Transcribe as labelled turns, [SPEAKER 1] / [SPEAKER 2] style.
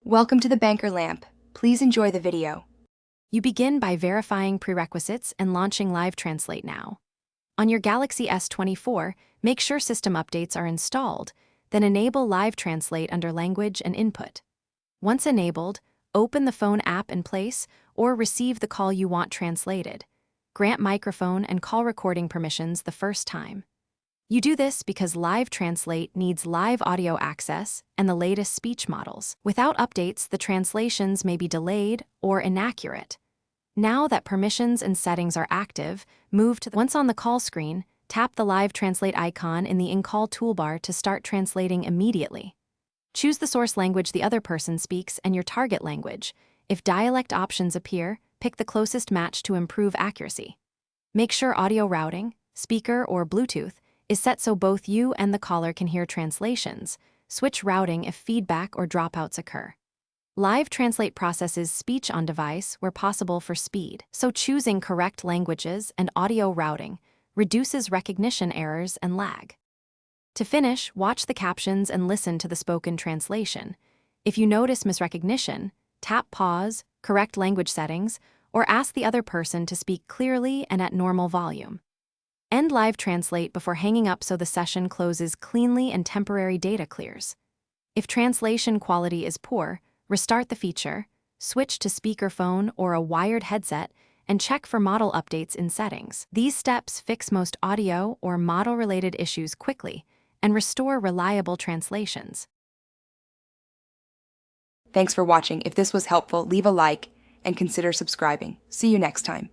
[SPEAKER 1] Welcome to the Banker Lamp. Please enjoy the video.
[SPEAKER 2] You begin by verifying prerequisites and launching Live Translate now. On your Galaxy S24, make sure system updates are installed, then enable Live Translate under Language and Input. Once enabled, open the phone app in place or receive the call you want translated. Grant microphone and call recording permissions the first time. You do this because Live Translate needs live audio access and the latest speech models. Without updates, the translations may be delayed or inaccurate. Now that permissions and settings are active, once on the call screen, tap the Live Translate icon in the in-call toolbar to start translating immediately. Choose the source language the other person speaks and your target language. If dialect options appear, pick the closest match to improve accuracy. Make sure audio routing, speaker or Bluetooth, is set so both you and the caller can hear translations. Switch routing if feedback or dropouts occur. Live Translate processes speech on device where possible for speed, so choosing correct languages and audio routing reduces recognition errors and lag. To finish, watch the captions and listen to the spoken translation. If you notice misrecognition, tap pause, correct language settings, or ask the other person to speak clearly and at normal volume. End Live Translate before hanging up so the session closes cleanly and temporary data clears. If translation quality is poor, restart the feature, switch to speakerphone or a wired headset, and check for model updates in settings. These steps fix most audio or model-related issues quickly and restore reliable translations.
[SPEAKER 1] Thanks for watching. If this was helpful, leave a like and consider subscribing. See you next time.